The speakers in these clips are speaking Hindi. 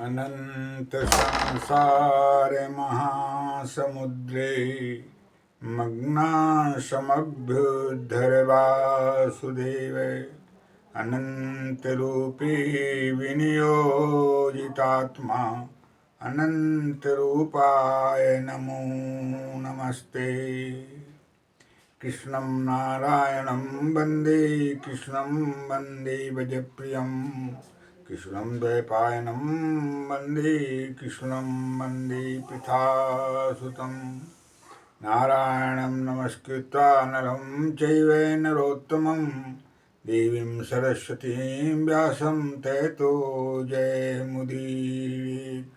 अनंत संसार महासमुद्रे मग्नाशमभ्युद्धर वासुदेव अनंत रूपी विनियोजितात्मा अनंत रूपाय नमो नमस्ते। कृष्णं नारायणं वन्दे कृष्णं वन्दे भजप्रियं कृष्णं द्वैपायनं वन्दे कृष्णं वन्दे पृथासुतं। नारायणं नमस्कृत्य नरं चैव नरोत्तमं देवीं सरस्वतीं व्यासं ततो जयमुदीरयेत्।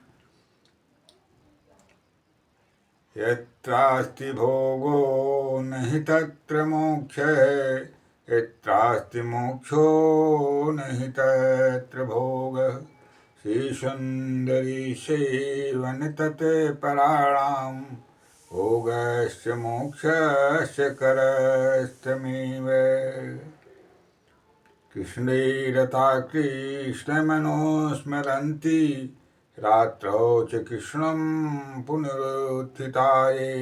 यत्रास्ति भोगो नहि तत्र मोक्षः यत्रास्ति मोक्षो नहि तत्र भोगः। श्रीसुन्दरी सेवन तत्पराणां भोगस्य मोक्षस्य करस्तमेव। कृष्णे रता कृष्णमनुस्मरन्ति रात्रौ च कृष्णं पुनरुत्थिताये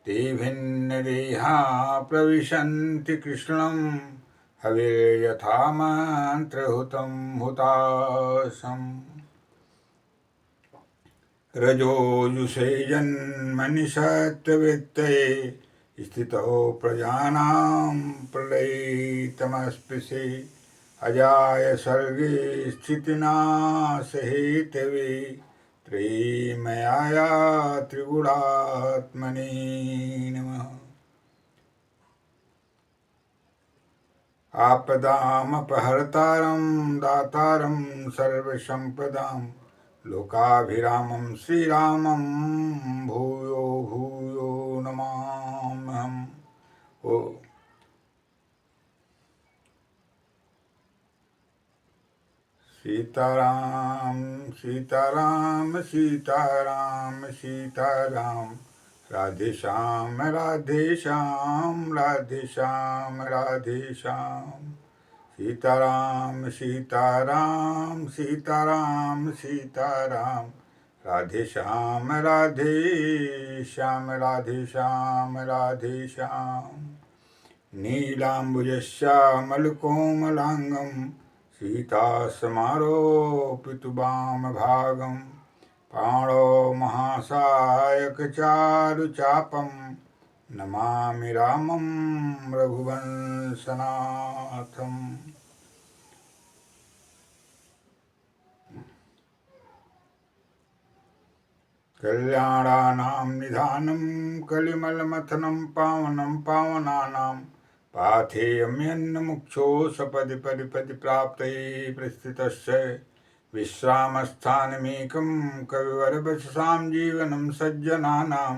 ते भिन्नदेहा प्रविशन्ति कृष्णं हविर्यथा मन्त्रहुतं हुताशम्। रजोजुषे जन्मनि सत्त्ववृत्तये स्थितो प्रजानां प्रलयितमस्पृशे अजाय सर्गे स्थितिनाशहेतवे त्रयीमयाया त्रिगुणात्मने नमः। आपदामपहर्तारं दातारं सर्वसम्पदां लोकाभिरामं श्रीरामं भूयो भूयो नमाम्यहम्। ओ सीताराम सीताराम सीताराम सीताराम राधे श्याम राधे श्याम राधे श्याम राधे श्याम। सीताराम सीताराम सीताराम सीताराम राधे श्याम राधे श्याम राधे श्याम राधे श्याम। नीलाम्बुजश्यामलकोमलाङ्गं सीतासमारोपितुवामभागं पाणौ महासायकचारुचापं नमामि रामं रघुवंशनाथम्। कल्याणानां निधानं कलिमलमथनं पावनं पावनानां पाथेयम्यन्नमुक्षो सपदि पदि पदि प्राप्तये प्रस्थितस्य विश्रामस्थानमेकं कविवरवचसां जीवनं सज्जनानां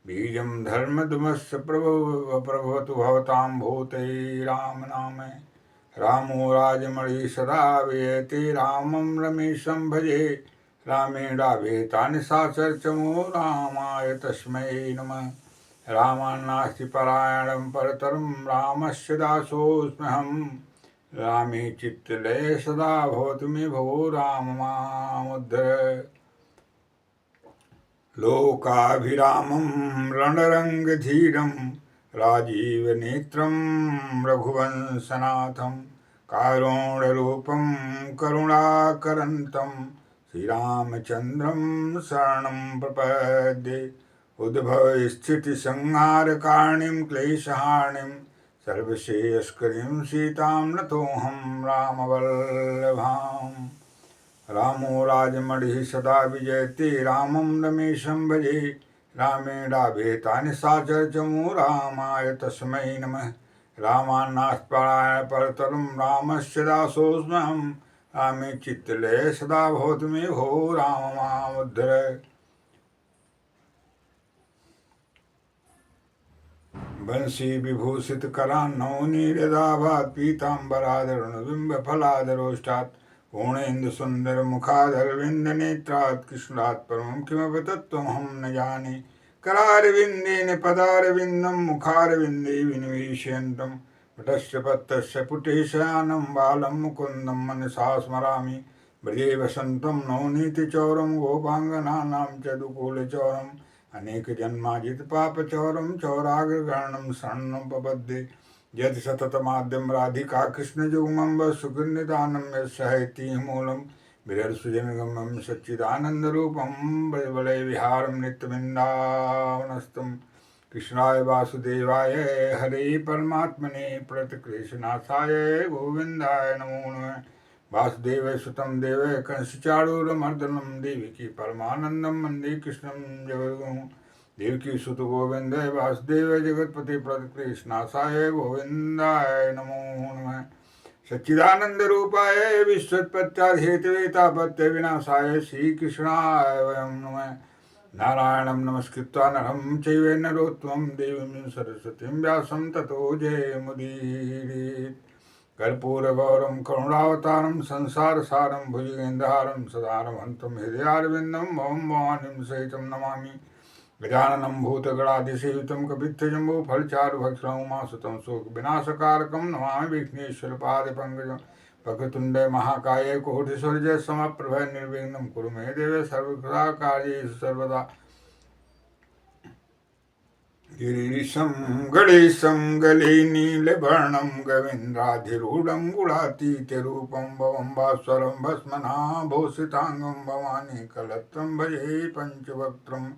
बीजं धर्मधुमस्य प्रभवतु भवतां भूतये राम नाम। रामो राजमणि सदा वियते रामं रमेशं भजे रामेणाभिहितानि साचर्चमो रामाय तस्मै नमः। रामान्नास्ति परायणं परतरं रामस्य दासोऽस्म्यहं रामे चित्तलये सदा भवतु मे भो राम मामुद्धर। लोकाभिरामं रणरङ्गधीरं राजीवनेत्रं रघुवंशनाथं कारुण्यरूपं करुणाकरन्तं श्रीरामचन्द्रं शरणं प्रपद्ये। उद्भवस्थितिसंहारकारिणीं क्लेशहारिणीं सर्वश्रेयस्करीं सीतां नतोऽहं रामवल्लभाम्। रामो राजमणिः सदा विजयते रामं रमेशं भजे रामेणाभिहितानि साचर्चमो रामाय तस्मै नमः। रामान्नास्ति परतरं रामस्य दासोऽस्म्यहं रामे चित्तलये सदा भवतु मे भो राम मामुद्धर। बंशी विभूषित करान्नौ नीरदाभात् पीताम्बराधरुणबिम्बफलाधरोष्टात् पूर्णेन्दु सुंदर मुखाधरविंद नेत्रात् कृष्णात् परमं किमपि तत्त्वमहं न जाने। करारविन्देन पदारविन्दं मुखारविन्दे विनिवेशयन्तं पटस्य पत्रस्य पुटे शयानं बालं मुकुन्दं मनसा स्मरामि। ब्रजे वसन्तं नवनीतिचौरं गोपाङ्गनानां च दुकूलचौरम् अनेकजन्माजितपापचौरं चौराग्रगणं शरणं प्रपद्ये यत् सततमाद्यं राधिका कृष्णयुग्मं सुकृन्निदानं यस्सहैति मूलं विरर्सुजनगमं सच्चिदानन्दरूपं बलविहारं नित्यवृन्दावनस्थं कृष्णाय वासुदेवाय हरे परमात्मने प्रणतक्लेशनाशाय गोविन्दाय नमो नमः। वासुदेव सुतं देव कंसचारूरमर्दनं देवकी परमानन्दं वन्दे कृष्णं जगद्गुरुं देवकी सुत गोविंद वासुदेव जगतपति प्रणतक्लेशनाशाय गोविन्दाय नमो नमः। सच्चिदानंद रूपाय विश्वोत्पत्त्यादिहेतवे तापत्य विनाशाय श्रीकृष्णाय वयं नमः। नारायणं नमस्कृत्वा नरं चैव नरोत्तमं देवीं सरस्वतीं व्यासं ततो जयमुदीरयेत्। कर्पूरगौरं करुणावतारं संसारसारं भुजगेन्द्रहारं सदा रमन्तं हृदयारविन्दं भवं भवानीं सहितं नमामि। गजाननं भूतगणाधिसेवितं कपित्थजम्बूफलचारुभक्षणं उमासुतं शोकविनाशकारकं नमामि विघ्नेश्वरपादपङ्कजं। वक्रतुण्डे महाकाय कोटिसूर्यसमप्रभ निर्विघ्नं कुरु मे देव सर्वकार्येषु सर्वदा। गिरीशं गणेशं गले नीलवर्णं गवीन्द्राधिरूढं गुणातीतरूपं भवं भास्वरं भस्मनाभूषिताङ्गं भवानी कलत्रं भजे पञ्चवक्त्रम्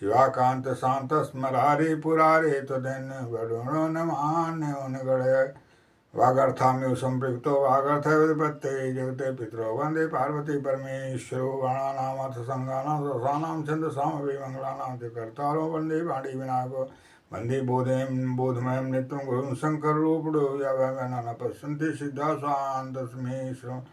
शिवाकान्तशान्तस्मरारे पुरारे त्वदन्य वरुणो नमान्योऽनगणय वागर्थाम्यो सम्पृक्तो वागर्थविपत्ते जगते पितरो वन्दे पार्वती परमेश्वरो गणानामथ संगानां रसानां छन्दसामपि मङ्गलानां च कर्तारो वन्दे पाणिविनायको वन्दे बोधमयं नित्यं गुरुं शङ्कररूपिणो यावना पश्यन्ति सिद्धा स्वान्तस्मेश्वरम्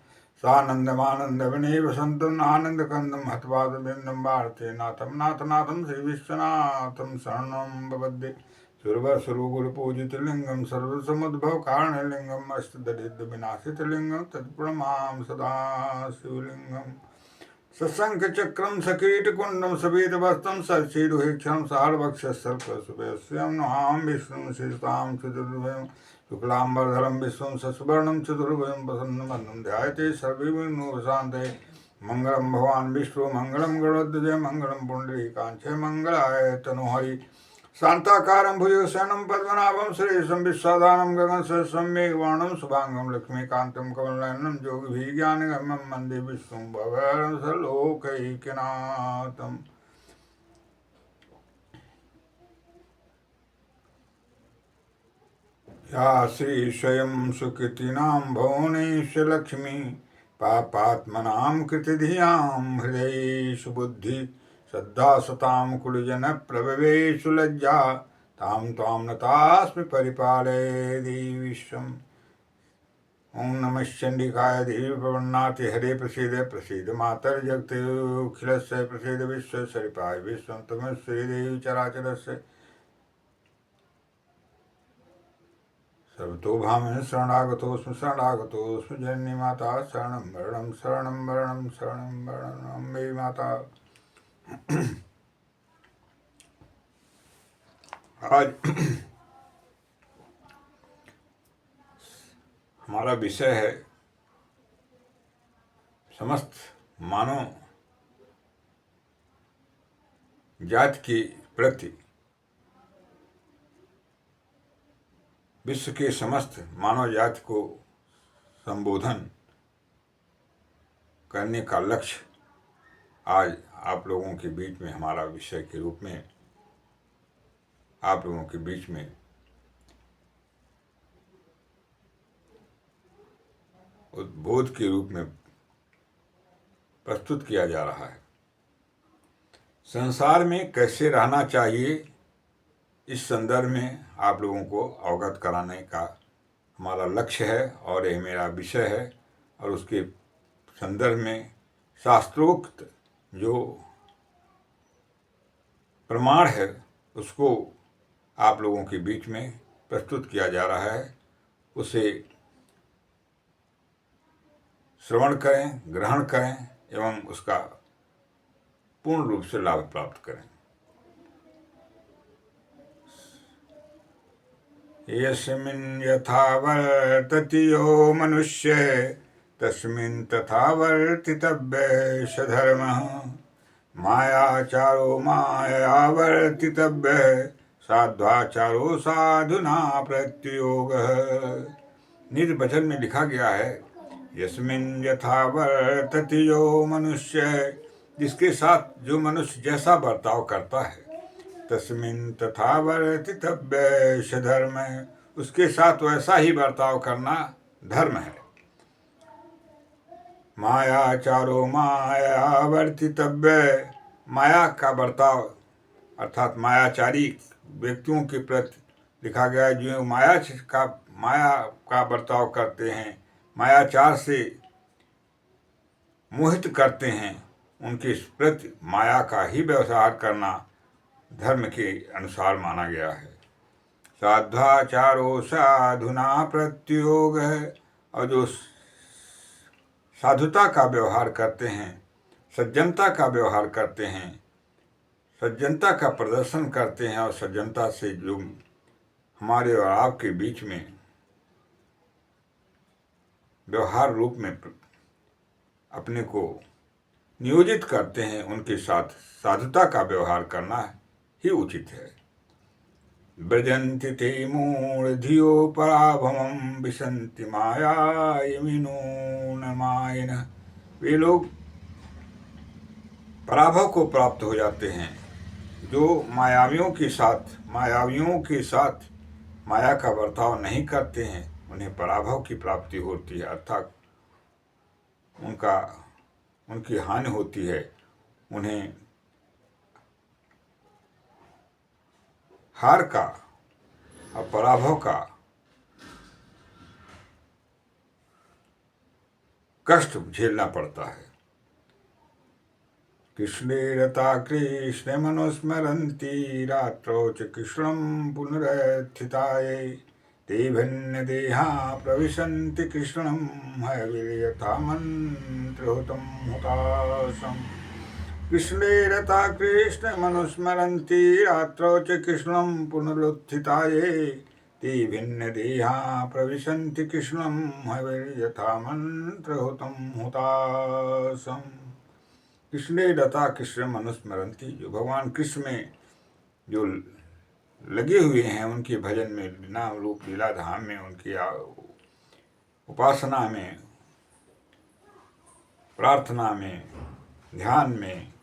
सानन्दमानन्दवने वसन्तं आनन्दकन्दं हत्वादबिन्दं भारते नाथं नाथनाथं श्रीविश्वनाथं शरणं प्रपद्ये। सुरवरसुरगुरुपूजितलिङ्गं सर्वसमुद्भवकारणलिङ्गम् अष्टदरिद्रविनाशितलिङ्गं तत्प्रणमामि सदा शिवलिङ्गम्। सशङ्खचक्रं सकिरीटकुण्डं सफेदवस्त्रं सशीरुहेक्षं सारवक्षस्थलकशुभस्यं नमामि विष्णुं शिरसां चतुर्भुजं शुक्लाम्बरधरं विष्णुं शशिवर्णं चतुर्भुजं प्रसन्नवदनं ध्यायते सर्वविघ्नोपशान्तये। मङ्गलं भगवान् विष्णु मङ्गलं गरुडध्वज मङ्गलं पुण्डरीकाक्षे मङ्गलाय तनोहरि शान्ताकारं भुजगशयनं पद्मनाभं सुरेशं विश्वाधारं गगनसदृशं मेघवर्णं शुभांगं लक्ष्मीकान्तं कमलनयनं योगिभिज्ञानगम्यं वन्दे विष्णुं भवहरं सर्वलोकैकनाथम्। या श्री स्वयं सुकृतिनां भुवनेश्वरलक्ष्मी पापात्मनां कृतिधियां हृदयेषु बुद्धि श्रद्धा सतां कुलजनप्रभवेषु लज्जा तां त्वां नतास्मि परिपालय देवी विश्वम्। ओं नमः चण्डिकाय देवी प्रपन्नाति हरे प्रसीद प्रसीद मातर जगत्खिलस्य प्रसीद विश्वस्वरूपाय विश्वं तमस्वी देवी चराचरस्य सर्वतोभावेन शरणागतोऽस्मि जननी माता शरणं वरणं शरणं वरणं शरणं वरणं अम्बे माता। आज हमारा विषय है समस्त मानव जाति के प्रति विश्व के समस्त मानव जाति को संबोधन करने का लक्ष्य आज आप लोगों के बीच में हमारा विषय के रूप में आप लोगों के बीच में उद्बोध के रूप में प्रस्तुत किया जा रहा है। संसार में कैसे रहना चाहिए इस संदर्भ में आप लोगों को अवगत कराने का हमारा लक्ष्य है और यह मेरा विषय है और उसके संदर्भ में शास्त्रोक्त जो प्रमाण है उसको आप लोगों के बीच में प्रस्तुत किया जा रहा है। उसे श्रवण करें, ग्रहण करें एवं उसका पूर्ण रूप से लाभ प्राप्त करें। यस्मिन् यथा वर्तति यो मनुष्य तस्मिन् तथा वर्तितव्य सधर्मः मायाचारो मायया वर्तितव्य साध्वाचारो साधुना प्रत्युयोगः। निज वचन में लिखा गया है, यस्मिन् यथा वर्तति यो मनुष्य, जिसके साथ जो मनुष्य जैसा बर्ताव करता है, तस्मिन् तथा वर्तितव्य सधर्म, उसके साथ वैसा ही बर्ताव करना धर्म है। मायाचारो माया वर्तितव्य, माया का बर्ताव अर्थात मायाचारी व्यक्तियों के प्रति लिखा गया है, जो माया का बर्ताव करते हैं, मायाचार से मोहित करते हैं, उनके प्रति माया का ही व्यवहार करना धर्म के अनुसार माना गया है। साध्वाचारो साधुना प्रत्योग है, और जो साधुता का व्यवहार करते हैं, सज्जनता का व्यवहार करते हैं, सज्जनता का प्रदर्शन करते हैं, और सज्जनता से जो हमारे और आपके बीच में व्यवहार रूप में अपने को नियोजित करते हैं, उनके साथ साधुता का व्यवहार करना ही उचित है। ब्रजन्ति ते मूढ़धियो पराभवं विशन्ति मायामिनो न मायिन, वे लोग पराभव को प्राप्त हो जाते हैं जो मायावियों के साथ माया का बर्ताव नहीं करते हैं, उन्हें पराभव की प्राप्ति होती है, अर्थात उनकी हानि होती है, उन्हें हार का और पराभव का कष्ट झेलना पड़ता है। कृष्णे रता कृष्ण मनुस्मरन्ति रात्रौ च कृष्णं पुनरुत्थिताये ते भिन्न देहा प्रविशन्ति कृष्णं हविर्यथा मन्त्रहुतं हुतासम्। कृष्णे रता कृष्ण मनुस्मरन्ति रात्रौ च कृष्णं पुनरुत्थिताये ते भिन्न देहा प्रविशन्ति कृष्णं हविर्यथा मन्त्रहुतं हुतासम्। कृष्णे रता कृष्ण मनुस्मरन्ति, जो भगवान कृष्ण में जो लगे हुए हैं, उनके भजन में, नाम रूप लीला धाम में, उनकी उपासना में, प्रार्थना में, ध्यान में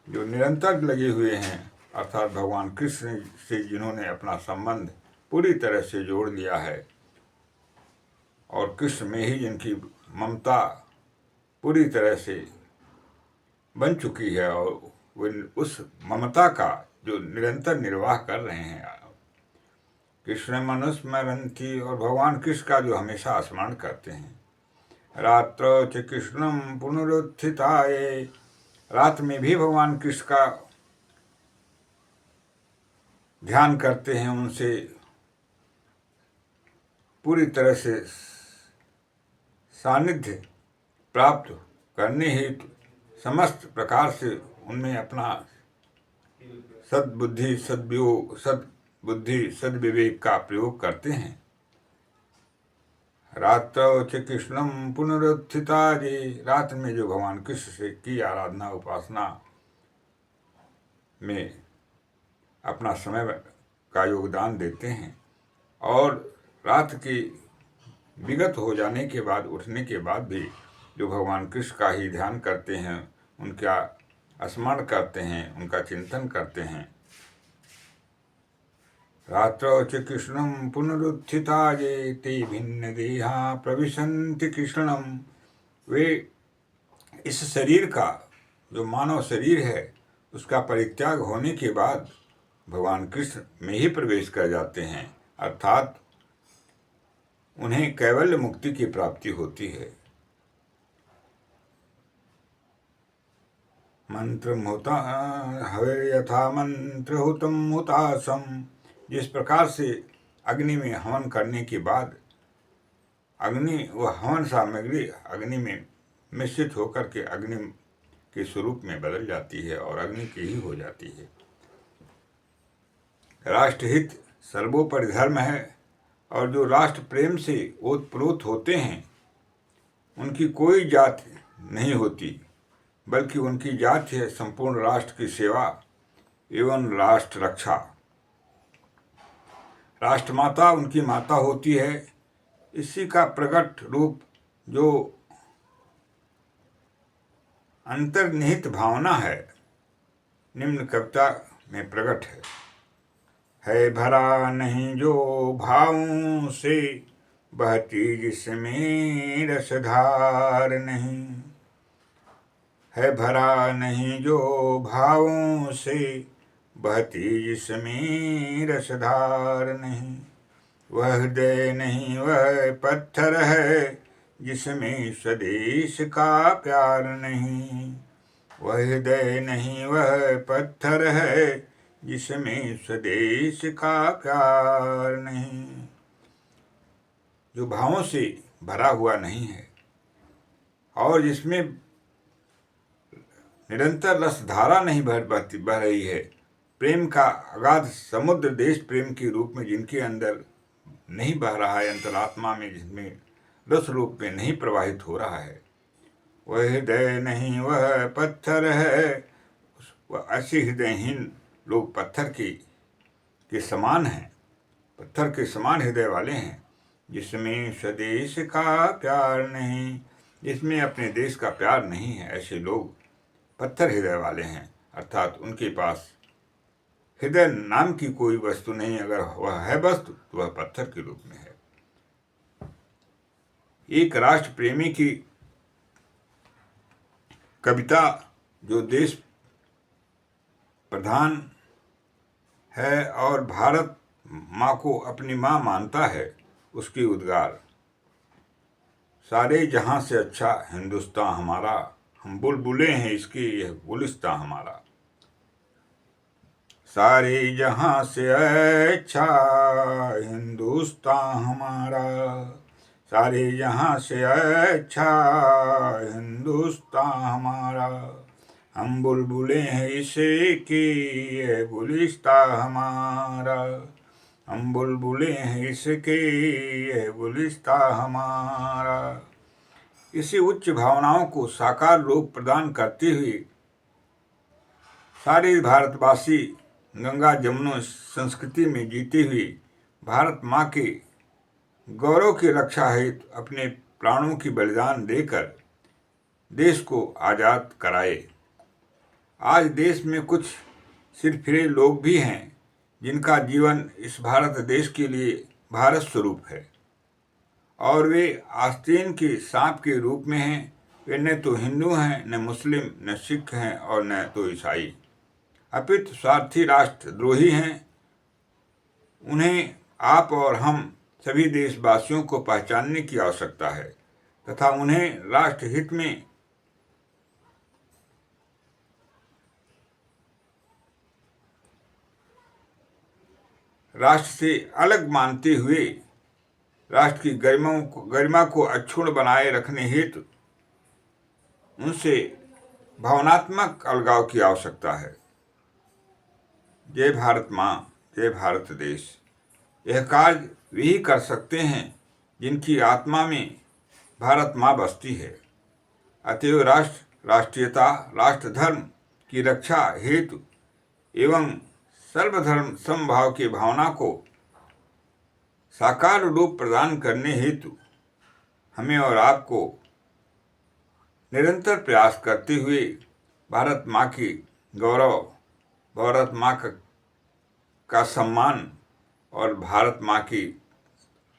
जो निरंतर लगे हुए हैं, अर्थात भगवान कृष्ण से जिन्होंने अपना संबंध पूरी तरह से जोड़ लिया है और कृष्ण में ही जिनकी ममता पूरी तरह से बन चुकी है, और वे उस ममता का जो निरंतर निर्वाह कर रहे हैं, कृष्ण मनुस्मरन्ति, और भगवान कृष्ण का जो हमेशा स्मरण करते हैं। रात्रौ च कृष्णं पुनरुत्थिताये, रात में भी भगवान कृष्ण का ध्यान करते हैं, उनसे पूरी तरह से सानिध्य प्राप्त करने हेतु समस्त प्रकार से उनमें अपना सद्बुद्धि सद्विवेक का प्रयोग करते हैं। रात्रौ च कृष्णं पुनरुत्थिताये, रात में जो भगवान कृष्ण से की आराधना उपासना में अपना समय का योगदान देते हैं, और रात की विगत हो जाने के बाद, उठने के बाद भी जो भगवान कृष्ण का ही ध्यान करते हैं, उनका स्मरण करते हैं, उनका चिंतन करते हैं। रात्रौ च कृष्णं पुनरुत्थिताये ते भिन्न देहा प्रविशन्ति कृष्णं, वे इस शरीर का, जो मानव शरीर है, उसका परित्याग होने के बाद भगवान कृष्ण में ही प्रवेश कर जाते हैं, अर्थात उन्हें कैवल्य मुक्ति की प्राप्ति होती है। मंत्रमुता हविर्यथा मंत्रहुतं हुतासं, जिस प्रकार से अग्नि में हवन करने के बाद वह हवन सामग्री अग्नि में मिश्रित होकर के अग्नि के स्वरूप में बदल जाती है और अग्नि की ही हो जाती है। राष्ट्रहित सर्वोपरि धर्म है, और जो राष्ट्र प्रेम से ओतप्रोत होते हैं उनकी कोई जात नहीं होती, बल्कि उनकी जात है संपूर्ण राष्ट्र की सेवा एवं राष्ट्र रक्षा। राष्ट्रमाता उनकी माता होती है। इसी का प्रकट रूप जो अंतर्निहित भावना है निम्न कविता में प्रकट है भरा नहीं जो भावों से बहती जिसमें रसधार नहीं, है भरा नहीं जो भावों से बहती जिसमें रसधार नहीं, वह हृदय नहीं वह पत्थर है जिसमें स्वदेश का प्यार नहीं, वह हृदय नहीं वह पत्थर है जिसमें स्वदेश का प्यार नहीं। जो भावों से भरा हुआ नहीं है और जिसमें निरंतर रसधारा नहीं बह रही है, प्रेम का अगाध समुद्र देश प्रेम के रूप में जिनके अंदर नहीं बह रहा है, अंतरात्मा में जिसमें रस रूप में नहीं प्रवाहित हो रहा है, वह हृदय नहीं वह पत्थर है। वह ऐसे हृदयहीन लोग पत्थर के समान हैं, पत्थर के समान हृदय वाले हैं, जिसमें स्वदेश का प्यार नहीं, जिसमें अपने देश का प्यार नहीं है, ऐसे लोग पत्थर हृदय वाले हैं। अर्थात उनके पास हृदय नाम की कोई वस्तु नहीं, अगर वह है वस्तु तो वह पत्थर के रूप में है। एक राष्ट्र प्रेमी की कविता जो देश प्रधान है और भारत माँ को अपनी माँ मानता है, उसकी उद्गार। सारे जहां से अच्छा हिंदुस्तान हमारा, हम बुलबुले हैं इसकी यह गुलिस्तां हमारा। सारे जहां से अच्छा हिंदुस्तान हमारा, सारे जहां से अच्छा हिंदुस्तान हमारा, हम बुलबुले हैं इसे की यह गुलिस्तां हमारा, हम बुलबुले हैं इसके यह गुलिस्तां हमारा। इसी उच्च भावनाओं को साकार रूप प्रदान करते हुए सारे भारतवासी गंगा जमुना संस्कृति में जीते हुए भारत माँ के गौरव की रक्षा हेतु अपने प्राणों की बलिदान देकर देश को आज़ाद कराए। आज देश में कुछ सिरफिरे लोग भी हैं जिनका जीवन इस भारत देश के लिए भारत स्वरूप है और वे आस्तीन के सांप के रूप में हैं। वे न तो हिंदू हैं, न मुस्लिम, न सिख हैं और न तो ईसाई, अपितु स्वार्थी राष्ट्रद्रोही हैं। उन्हें आप और हम सभी देशवासियों को पहचानने की आवश्यकता है तथा उन्हें राष्ट्रहित में राष्ट्र से अलग मानते हुए राष्ट्र की गरिमा को अक्षुण्ण बनाए रखने हेतु उनसे भावनात्मक अलगाव की आवश्यकता है। जय भारत माँ, जय भारत देश। यह कार्य वे ही कर सकते हैं जिनकी आत्मा में भारत माँ बसती है। अतएव राष्ट्र, राष्ट्रीयता, राष्ट्र धर्म की रक्षा हेतु एवं सर्वधर्म समभाव की भावना को साकार रूप प्रदान करने हेतु हमें और आपको निरंतर प्रयास करते हुए भारत माँ की गौरव, भारत माँ का सम्मान और भारत माँ की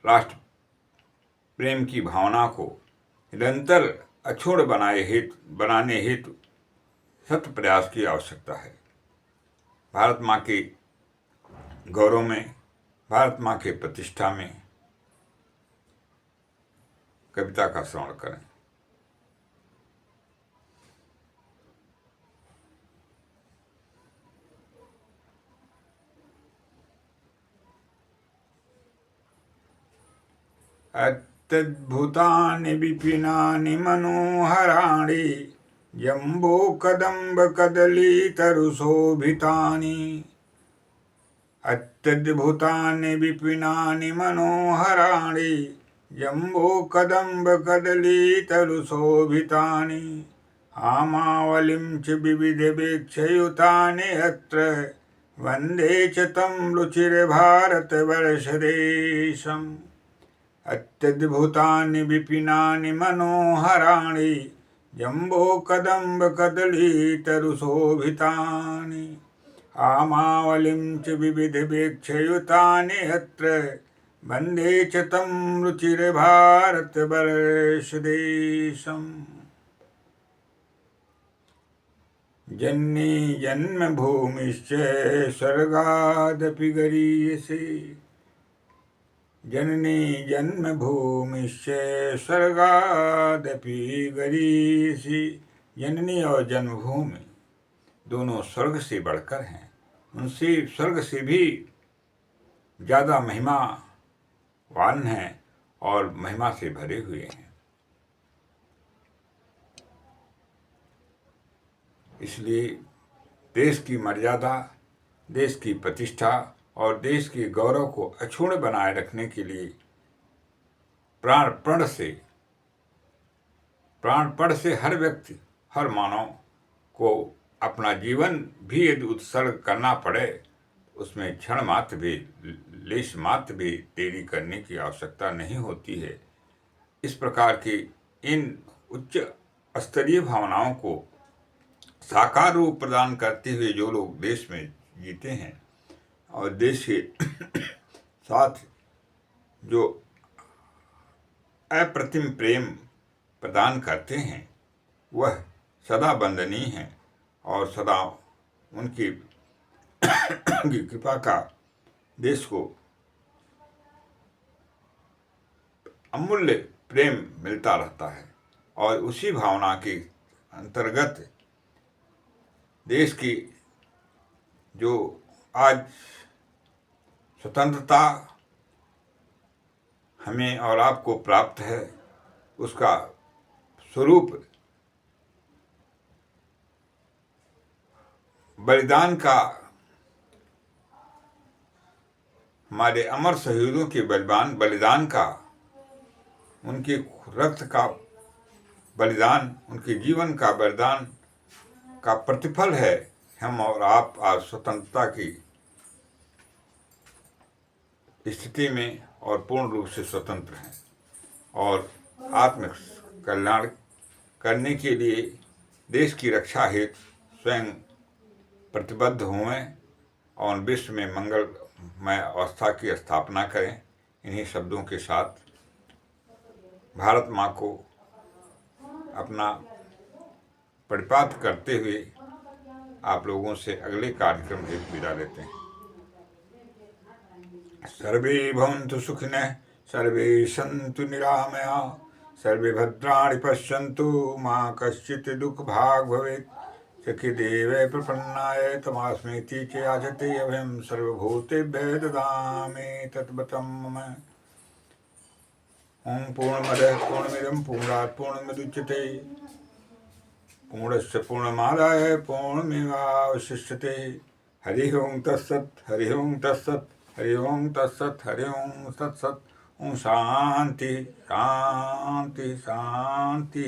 राष्ट्र प्रेम की भावना को निरंतर अक्षुण्ण बनाने हेतु सत प्रयास की आवश्यकता है। भारत माँ के गौरव में, भारत माँ के प्रतिष्ठा में कविता का श्रवण करें। अत्यद्भुतानि विपिनानि मनोहराणि जम्बो कदम्ब कदली तरुशोभितानि, अत्यद्भुतानि विपिनानि मनोहराणि जम्बूकदम्बकदलीतरुशोभितानि आमावलिं च विविधवीक्षयुतानि अत्र वन्दे च तं रुचिर्भारतवर्षदेशम् अत्यद्भुतानि विपिनानि मनोहराणि जम्बूकदम्बकदलीतरुशोभितानि आमावलिं च विविधवीक्षयुतानि अत्र वन्दे च तं रुचिर्भारतवर्षदेशम् जननी जन्मभूमिश्च स्वर्गादपि गरीयसे जननी जन्मभूमिश्च स्वर्गादपि गरीयसी। जननी और जन्मभूमि दोनों स्वर्ग से बढ़कर हैं, उनसे स्वर्ग से भी ज़्यादा महिमावान हैं और महिमा से भरे हुए हैं। इसलिए देश की मर्यादा, देश की प्रतिष्ठा और देश के गौरव को अक्षुण्ण बनाए रखने के लिए प्राणपण से हर व्यक्ति, हर मानव को अपना जीवन भी यदि उत्सर्ग करना पड़े, उसमें क्षण मात्र भी, लेश मात्र भी देरी करने की आवश्यकता नहीं होती है। इस प्रकार की इन उच्च स्तरीय भावनाओं को साकार रूप प्रदान करते हुए जो लोग देश में जीते हैं और देश के साथ जो अप्रतिम प्रेम प्रदान करते हैं, वह सदा वंदनीय हैं और सदा उनकी कृपा का देश को अमूल्य प्रेम मिलता रहता है। और उसी भावना के अंतर्गत देश की जो आज स्वतंत्रता हमें और आपको प्राप्त है, उसका स्वरूप बलिदान का, हमारे अमर शहीदों के बलिदान का, उनके रक्त का बलिदान, उनके जीवन का बलिदान का प्रतिफल है। हम और आप आज स्वतंत्रता की स्थिति में और पूर्ण रूप से स्वतंत्र हैं और आत्म कल्याण करने के लिए देश की रक्षा हेतु स्वयं प्रतिबद्ध हुए और विश्व में मंगलमय अवस्था की स्थापना करें। इन्हीं शब्दों के साथ भारत माँ को अपना परिपात करते हुए आप लोगों से अगले कार्यक्रम से विदा लेते हैं। सर्वे भवन्तु सुखिनः, सर्वे सन्तु निरामयाः, सर्वे भद्राणि पश्यन्तु मा कश्चित् दुःखभाग् भवेत्। सखिदेवै प्रपन्नाय तमास्मीति च याचते अभयं सर्वभूतेभ्यः ददामि तद्वतं मम। ओम पूर्णमदः पूर्णमिदं पूर्णात् पूर्णमुदच्यते पूर्णस्य पूर्णमादाय पूर्णमेवावशिष्यते। हरि ओम तत्सत्, हरि ओम तत्सत्, हरि ओम तत्सत्, हरि ओम तत्सत्। ओम शांति शांति शांति।